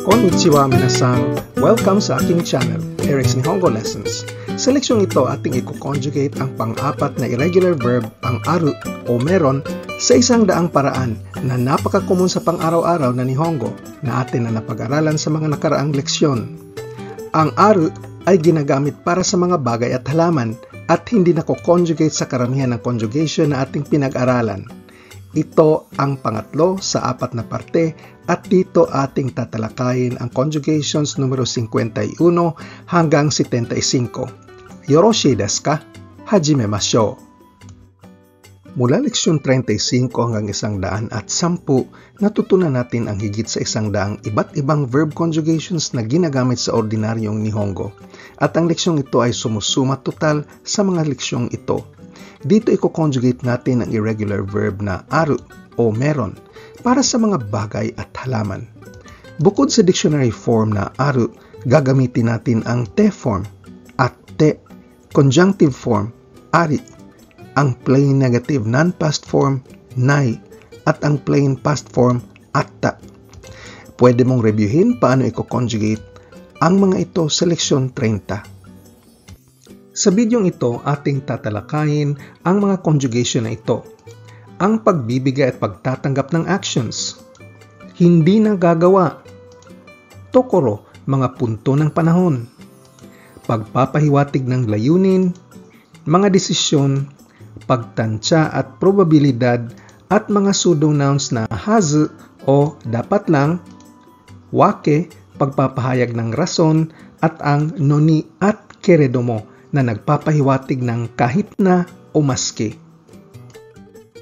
Konnichiwa minasan! Welcome sa aking channel, Eric's Nihongo Lessons. Sa leksyon ito, ating i-conjugate ang pang-apat na irregular verb, ang aru o meron, sa isang daang paraan na napaka-common sa pang-araw-araw na Nihongo na atin na napag-aralan sa mga nakaraang leksyon. Ang aru ay ginagamit para sa mga bagay at halaman at hindi nako-conjugate sa karamihan ng conjugation na ating pinag-aralan. Ito ang pangatlo sa apat na parte at dito ating tatalakayin ang conjugations numero 51 hanggang 75. Yoroshii desu ka? Hajimemashou. Mula leksyon 35 hanggang 110, natutunan natin ang higit sa 100 iba't ibang verb conjugations na ginagamit sa ordinaryong Nihongo. At ang leksyong ito ay sumusuma total sa mga leksyong ito. Dito i-conjugate natin ang irregular verb na aru o meron para sa mga bagay at halaman. Bukod sa dictionary form na aru, gagamitin natin ang te form at te, conjunctive form, ari, ang plain negative non-past form, nai, at ang plain past form, atta. Pwede mong reviewin paano i-conjugate ang mga ito sa leksyon 30. Sa bidyong ito, ating tatalakayin ang mga conjugation na ito. Ang pagbibigay at pagtatanggap ng actions. Hindi nagagawa. Tokoro, mga punto ng panahon. Pagpapahiwatig ng layunin, mga desisyon, pagtansya at probabilidad at mga pseudo-nouns na hazu o dapat lang, wake, pagpapahayag ng rason at ang noni at keredomo na nagpapahiwatig ng kahit na o maski.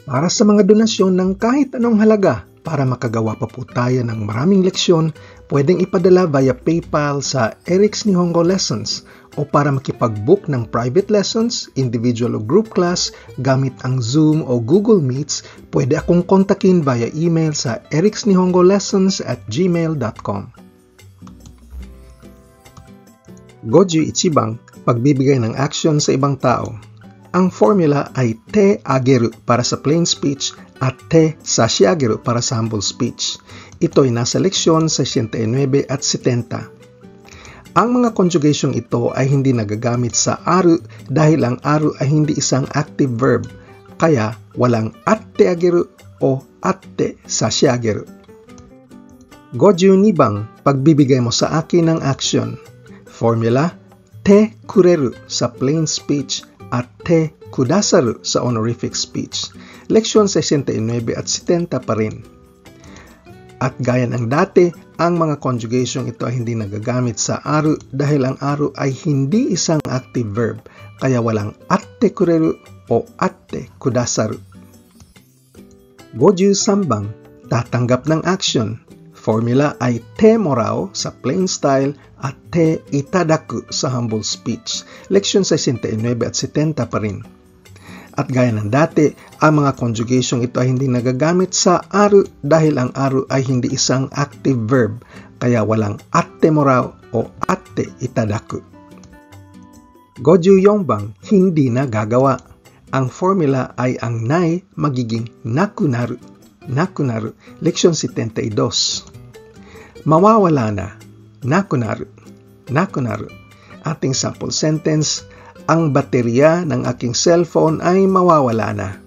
Para sa mga donasyon ng kahit anong halaga, para makagawa pa po tayo ng maraming leksyon, pwedeng ipadala via PayPal sa Eric's Nihongo Lessons o para makipag-book ng private lessons, individual o group class, gamit ang Zoom o Google Meets, pwede akong kontakin via email sa ericsnihongolessons@gmail.com. Goju ichibang, pagbibigay ng action sa ibang tao. Ang formula ay te ageru para sa plain speech at te sashiageru para sa humble speech. Ito ay nasa leksyon 69 at 70. Ang mga conjugation ito ay hindi nagagamit sa aru dahil ang aru ay hindi isang active verb, kaya walang atte ageru o atte sashiageru. Goju nibang, pagbibigay mo sa akin ng action. Formula, te kureru sa plain speech at te kudasaru sa honorific speech. Leksyon 69 at 70 pa rin. At gaya ng dati, ang mga conjugation ito ay hindi nagagamit sa aru dahil ang aru ay hindi isang active verb, kaya walang atte kureru o atte kudasaru. Goju sambang, tatanggap ng action. Formula ay te morao sa plain style at te itadaku sa humble speech. Leksyon 69 at 70 pa rin. At gaya ng dati, ang mga conjugation ito ay hindi nagagamit sa aru dahil ang aru ay hindi isang active verb, kaya walang atte morao o atte itadaku. Goju yonbang, hindi na gagawa. Ang formula ay ang nai magiging nakunaru. Nakunaru, leksyon 72. Mawawala na, nakunaru, nakunaru. Ating sample sentence, ang baterya ng aking cellphone ay mawawala na.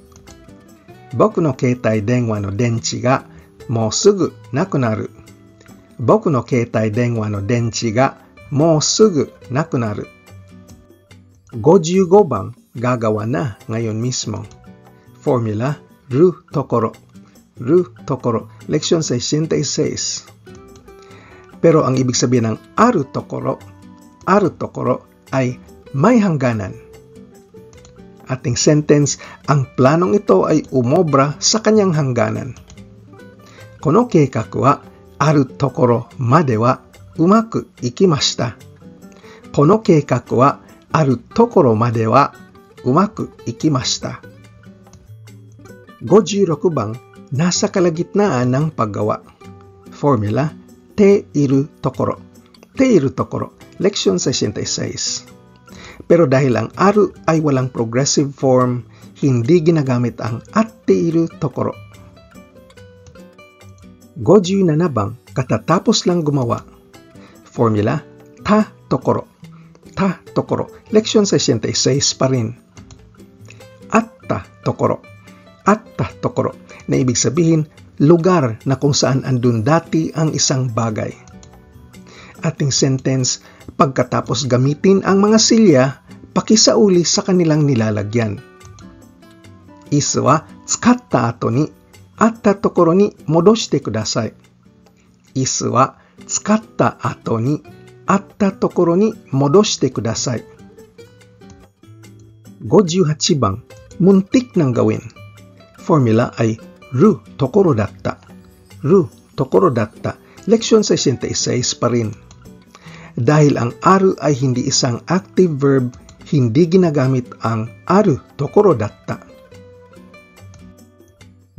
Boku no keitai denwa no denchi ga mou sugu nakunaru. Boku no keitai denwa no denchi ga mou sugu nakunaru. 55 bang, gagawa na ngayon mismo. Formula, ru tokoro. Ru tokoro, leksyon 66. Pero ang ibig sabihin ng aru tokoro ay may hangganan. Ating sentence, ang planong ito ay umobra sa kanyang hangganan. Kono keikaku wa aru tokoro made wa umaku ikimashita. Kono keikaku wa aru tokoro made wa umaku ikimashita. 56 bang, nasa kalagitnaan ng paggawa. Formula, te iru tokoro. Te iru tokoro, leksyon 66. Pero dahil ang aru ay walang progressive form, hindi ginagamit ang atte iru tokoro. 57 bang, katatapos lang gumawa. Formula, ta tokoro. Ta tokoro. Leksyon 66 pa rin. Atta tokoro. Atta tokoro. Na ibig sabihin, lugar na kung saan andun dati ang isang bagay. Ating sentence, pagkatapos gamitin ang mga silya, pakisauli sa kanilang nilalagyan. Isu wa tsukatta ato ni atta tokoro ni modoshite kudasai. Isu wa tsukatta ato ni atta tokoro ni modoshite kudasai. 58 bang, muntik nang gawin. Formula ay ru tokoro datta. Ru tokoro datta. Leksyon 66 pa rin. Dahil ang aru ay hindi isang active verb, hindi ginagamit ang aru tokoro datta.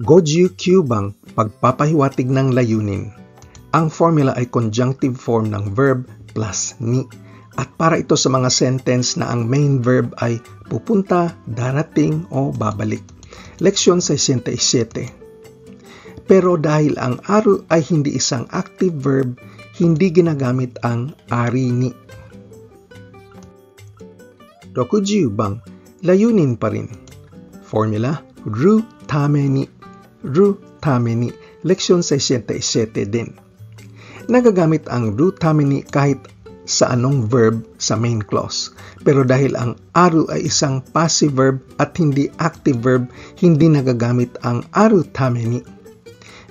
59 bang, pagpapahiwatig ng layunin. Ang formula ay conjunctive form ng verb plus ni. At para ito sa mga sentence na ang main verb ay pupunta, darating o babalik. Leksyon 67. Pero dahil ang aru ay hindi isang active verb, hindi ginagamit ang ari ni. 60 bang, layunin pa rin. Formula, ru tame ni. Ru tame ni. Leksyon 67 din. Nagagamit ang ru tame ni kahit sa anong verb sa main clause. Pero dahil ang aru ay isang passive verb at hindi active verb, hindi nagagamit ang aru tame ni.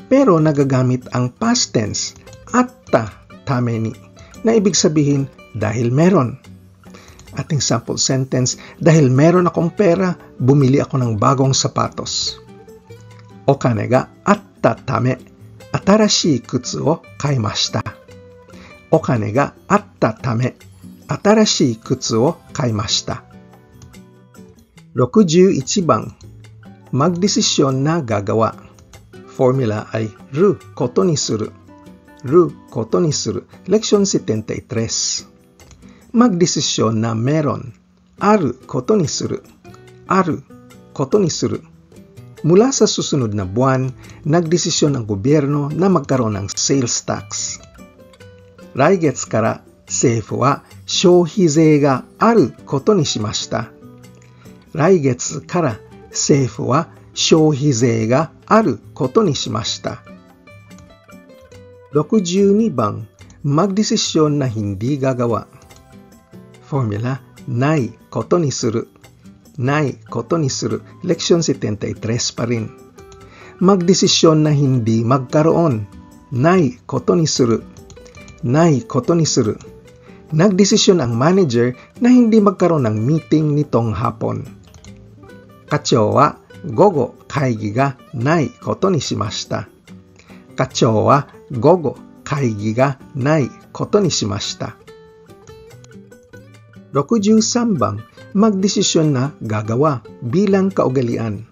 Pero nagagamit ang past tense, atta tame ni, na ibig sabihin dahil meron. Ating sample sentence, dahil meron akong pera, bumili ako ng bagong sapatos. Okane ga atta tame, atarashii kutsu o kaimashita. Okane ga atta tame, atarashii kutsu o kaimashita. 61 bang, magdesisyon na gagawa. Formula ay ru koto ni suru. Ru koto ni suru. Leksyon 73. Magdesisyon na meron. Aru koto ni suru. Aru koto ni suru. Mula sa susunod na buwan, nagdesisyon ang gobyerno na magkaroon ng sales tax. Raigetsu kara, seifu wa shouhizei ga aru koto ni shimashita. Raigetsu kara, seifu wa shouhizei ga aru koto ni shimashita. 62 bang, magdesisyon na hindi gagawa. Formula, nai koto ni suru. Nai koto ni suru. Leksyon 73 pa rin. Magdesisyon na hindi magkaroon. Nai koto ni suru. Nai koto ni suru. Nagdesisyon ang manager na hindi magkaroon ng meeting nitong hapon. Kachou wa gogo kaigi ga nai koto ni shimashita. Kachou wa gogo kaigi ga nai koto ni shimashita. 63 bang, magdesisyon na gagawa bilang kaugalian.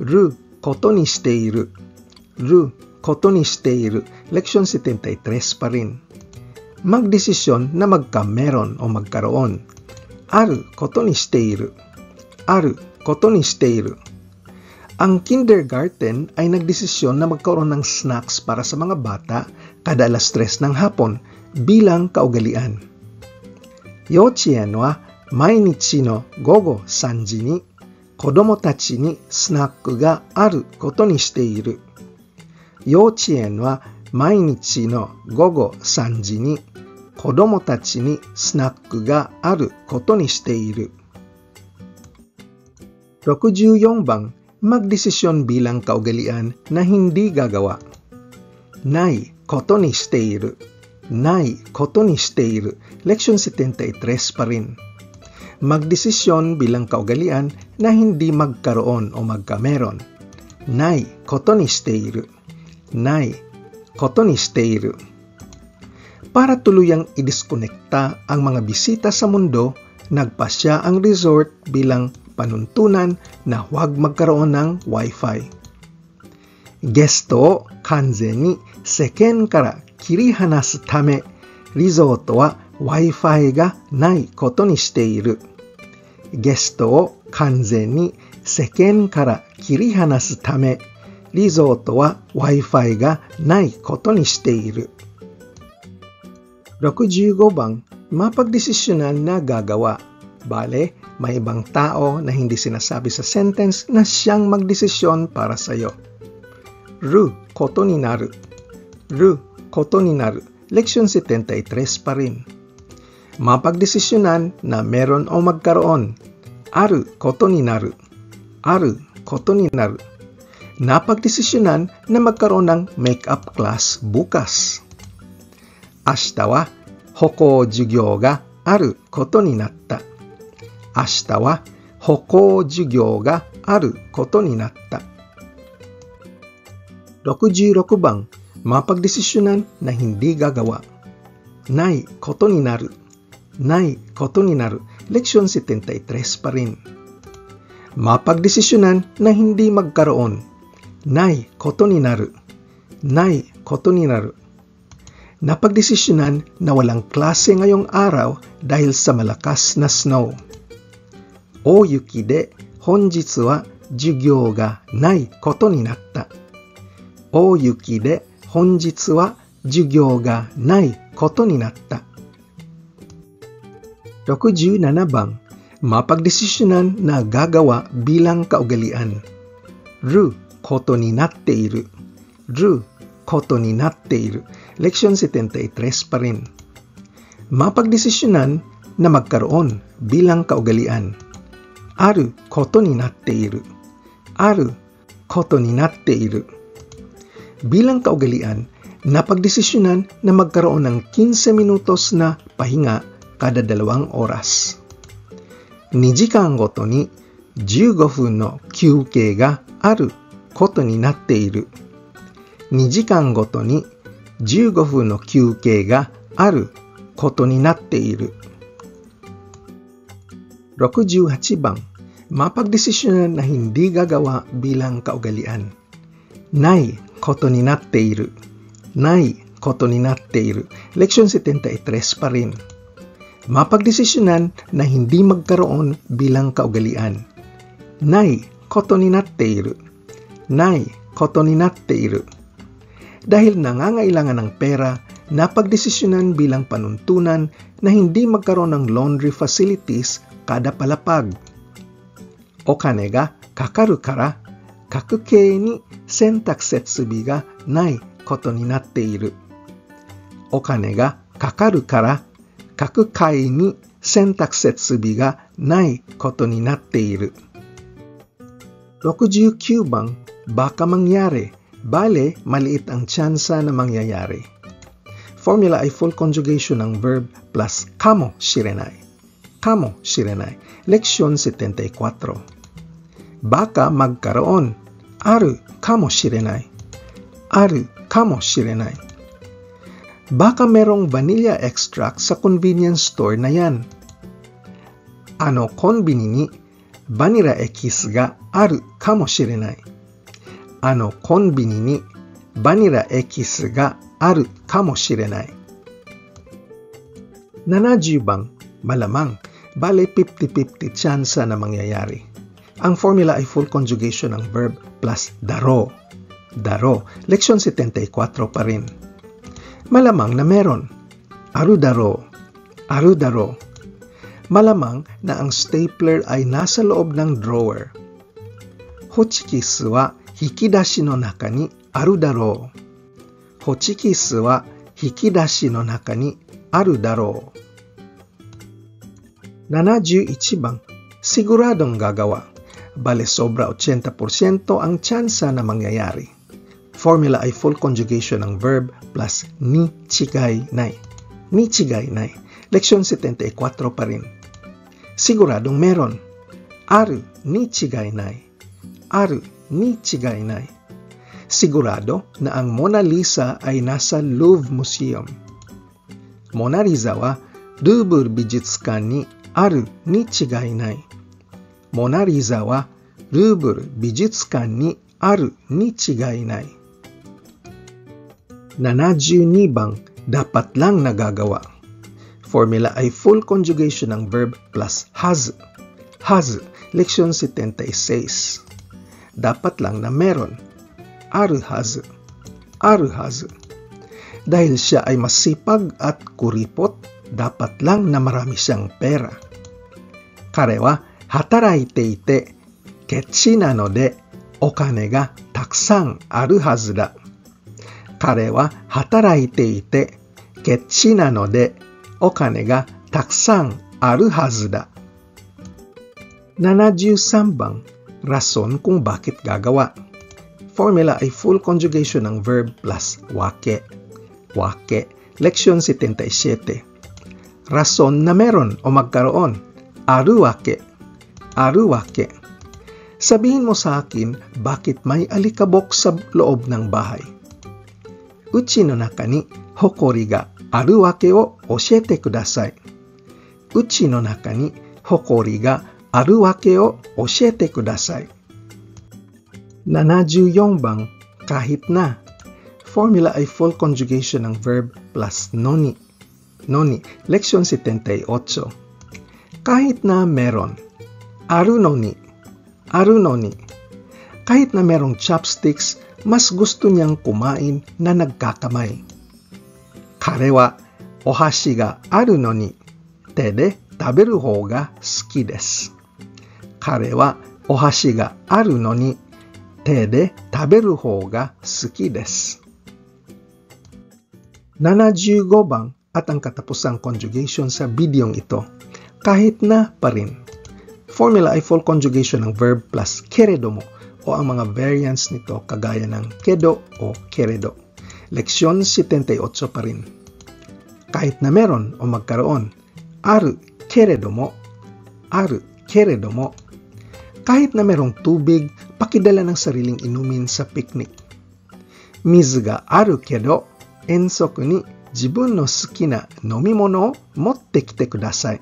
Ru koto ni shiteiru. Ru koto ni shiteiru. Leksyon 73 pa rin. Magdesisyon na magkameron o magkaroon. Aru koto ni shiteiru. Aru koto ni shiteiru. Ang kindergarten ay nagdesisyon na magkaroon ng snacks para sa mga bata kada alas 3 ng hapon bilang kaugalian. Yochien wa mainichi no gogo 3時に子供たちにスナックがあることにしている。幼稚園は毎日の午後3時に子供たちにスナックがあることにしている。64 bang, magdesisyon bilang kaugalian na hindi gagawa. Nai koto ni shiteiru. Nai koto ni shiteiru. Leksyon 73 pa rin. Magdesisyon bilang kaugalian na hindi magkaroon o magkameron. Nai koto ni shiteiru. Nai koto ni shiteiru. Para tuluyang idiskonekta ang mga bisita sa mundo, nagpasya ang resort bilang panuntunan na huwag magkaroon ng Wi-Fi. Gesto o kanzen ni seken kara kirihanasu tame, resort wa Wi-Fi ga nai koto ni shiteiru. Gesto o kanzen ni seken kara kirihanasu tame, リゾートは Wi-Fi がないことにしている。65 bang, mapagdesisyonan na gagawa. Bale, may ibang tao na hindi sinasabi sa sentence na siyang magdesisyon para sa'yo. Ru, koto ni naru. Ru, koto ni naru. Leksyon 73 pa rin. Mapagdesisyonan na meron o magkaroon. Aru, koto ni naru. Aru, koto ni naru. Napagdesisyonan na magkaroon ng make-up class bukas. Ashita wa hokou jugyo ga aru koto ni natta. Ashita wa hokou jugyo ga aru koto ni natta. 66 bang, mapagdesisyonan na hindi gagawa. Nai koto ni naru. Nai koto ni naru. Leksyon 73 pa rin. Mapagdesisyonan na hindi magkaroon. Nai koto ni naru. Nai koto ni naru. Napagdesisyonan na walang klase ngayong araw dahil sa malakas na snow. O yuki de honjitsu wa jugyo ga nai koto ni natta. O yuki de honjitsu wa jugyo ga nai koto ni natta. 67 bang, mapagdesisyonan na gagawa bilang kaugalian. Ru koto ni natte iru. Ru koto ni natte iru. Leksyon 73 pa rin. Mapagdesisyonan na magkaroon bilang kaugalian. Aru koto ni natte iru. Aru koto ni natte iru. Bilang kaugalian, napagdesisyonan na magkaroon ng 15 minutos na pahinga kada 2 oras. 2時間ごとに15分の休憩があることになっている。2時間ごとに15分の休憩があることになっている。68 bang, mapagdesisyonan na hindi gagawa bilang kaugalian. Nai koto ni natte iru. Nai koto ni natte iru. Leksyon 73 pa rin. Mapagdesisyonan na hindi magkaroon bilang kaugalian. Nai koto ni natte iru. Nai koto ni natte iru. Dahil nangangailangan ng pera, napagdesisyonan bilang panuntunan na hindi magkaroon ng laundry facilities kada palapag. Okane ga kakaru kara, kakukei ni sentak setsubi ga nai koto ni natte iru. Okane ga kakaru kara, kakukei ni sentak setsubi ga nai koto ni natte iru. 69 bang, baka mangyari. Bale, maliit ang tsansa na mangyayari. Formula ay full conjugation ng verb plus kamo shirenai. Kamo shirenai. Leksyon 74. Baka magkaroon. Aru kamo shirenai. Aru kamo shirenai. Baka merong vanilla extract sa convenience store na yan. Ano konbini ni vanilla ekis ga aru kamo shirenai. Ano konbini ni vanilla ekis ga aru kamo shirenai. 70 bang, malamang, bale 50-50 tsansa na mangyayari. Ang formula ay full conjugation ng verb plus daro. Daro. Leksyon 74 pa rin. Malamang na meron. Aru daro. Aru daro. Malamang na ang stapler ay nasa loob ng drawer. Hochikisu wa hikidashi no naka ni aru daro. Hochikisu wa hikidashi no naka ni aru daro. 71 bang, siguradong gagawa. Bale sobra 80% ang tsansa na mangyayari. Formula ay full conjugation ng verb plus ni chigai nai. Ni chigai nai. Leksyon 74 pa rin. Siguradong meron. Aru ni chigai nai. Aru ni chigai nai. Sigurado na ang Mona Lisa ay nasa Louvre Museum. Mona Lisa wa Louvre Bijutsukan ni aru ni chigai nai. Mona Lisa wa Louvre Bijutsukan ni aru ni chigai nai. 72 bang, dapat lang nagagawa. Formula ay full conjugation ng verb plus has. Has. Leksyon 76. Dapat lang na meron. aru hazu, aru hazu. Dahil siya ay masipag at kuripot, dapat lang na marami siyang pera. Kare wa hataraite ite ketchi na no de okane ga takusan aru hazu da. Kare wa hataraite ite ketchi na no de okane ga takusan aru hazu da. 73 bang, rason kung bakit gagawa. Formula ay full conjugation ng verb plus wake. Wake, leksyon 77. Rason na meron o magkaroon. Aru wake. Aru wake. Sabihin mo sa akin bakit may alikabok sa loob ng bahay. Uchi no naka ni hokori ga aru wake o oshiete kudasai. Uchi no naka ni hokori ga aru wake o oshiete kudasai. 74 bang, kahit na. Formula ay full conjugation ng verb plus noni. Noni, leksyon 78. Kahit na meron. Aru noni. Aru noni. Kahit na merong chopsticks, mas gusto niyang kumain na nagkakamay. Kare wa ohashi ga aru noni te de taberu hou ga suki desu. Kare wa ohashi ga aru noni te de taberu hou ga suki desu. 75 bang at ang katapusang conjugation sa bidyong ito. Kahit na pa rin. Formula ay full conjugation ng verb plus keredomo o ang mga variants nito kagaya ng kedo o keredo. Leksyon 78 pa rin. Kahit na meron o magkaroon. Aru keredomo. Aru keredomo. Kahit na merong tubig, pakidala ng sariling inumin sa picnic. Mizu ga aru kedo, ensoku ni jibun no suki na nomimono o motte kite kudasai.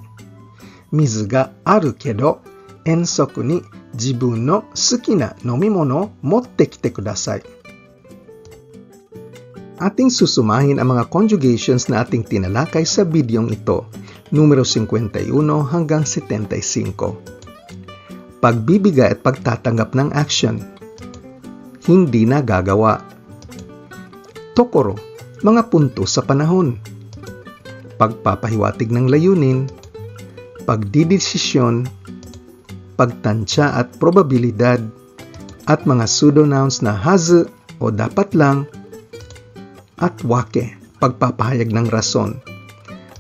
Mizu ga aru kedo, ensoku ni jibun no suki na nomimono o motte kite kudasai. Ating susumahin ang mga conjugations na ating tinalakay sa bidyong ito, numero 51 hanggang 75. Pagbibigay at pagtatanggap ng action. Hindi na gagawa. Tokoro, mga punto sa panahon. Pagpapahiwatig ng layunin. Pagdidesisyon. Pagtansya at probabilidad. At mga pseudonouns na hazu o dapat lang. At wake, pagpapahayag ng rason.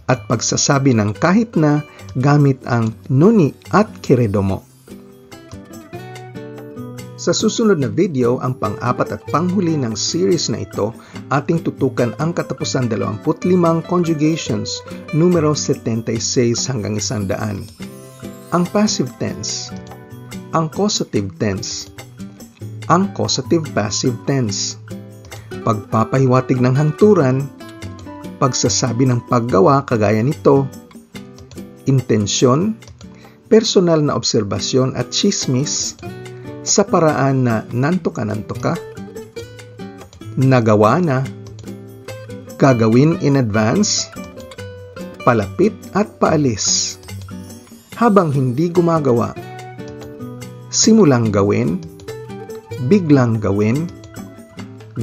At pagsasabi ng kahit na gamit ang noni at keredomo. Sa susunod na video, ang pang-apat at panghuli ng series na ito, ating tutukan ang katapusan 25 conjugations, numero 76 hanggang 100. Ang passive tense, ang causative tense, ang causative passive tense, pagpapahiwatig ng hangturan, pagsasabi ng paggawa kagaya nito, intensyon, personal na obserbasyon at chismis, sa paraan na nantoka-nantoka, nagawa na, gagawin in advance, palapit at paalis, habang hindi gumagawa, simulang gawin, biglang gawin,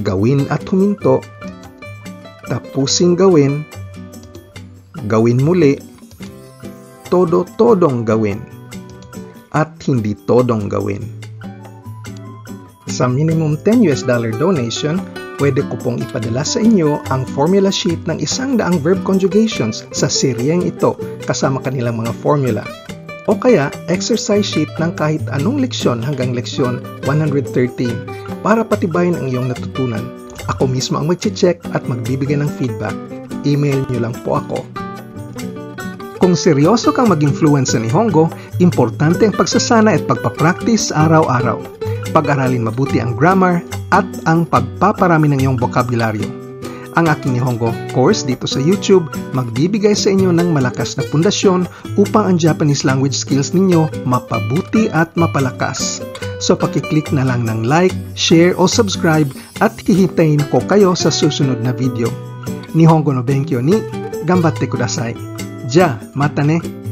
gawin at huminto, tapusing gawin, gawin muli, todo-todong gawin, at hindi todong gawin. Sa minimum $10 donation, pwede ko pong ipadala sa inyo ang formula sheet ng 100 verb conjugations sa seryeng ito kasama kanilang mga formula. O kaya exercise sheet ng kahit anong leksyon hanggang leksyon 113 para patibayin ang iyong natutunan. Ako mismo ang mag-check at magbibigay ng feedback. Email nyo lang po ako. Kung seryoso kang maging fluent sa Nihongo, importante ang pagsasana at pagpapractice araw-araw. Pag-aralin mabuti ang grammar at ang pagpaparami ng iyong bokabularyo. Ang aking Nihongo course dito sa YouTube magbibigay sa inyo ng malakas na pundasyon upang ang Japanese language skills ninyo mapabuti at mapalakas. So pakiclick na lang ng like, share o subscribe at hihintayin ko kayo sa susunod na video. Nihongo no Benkyo ni Gambatte kudasai. Ja, mata ne!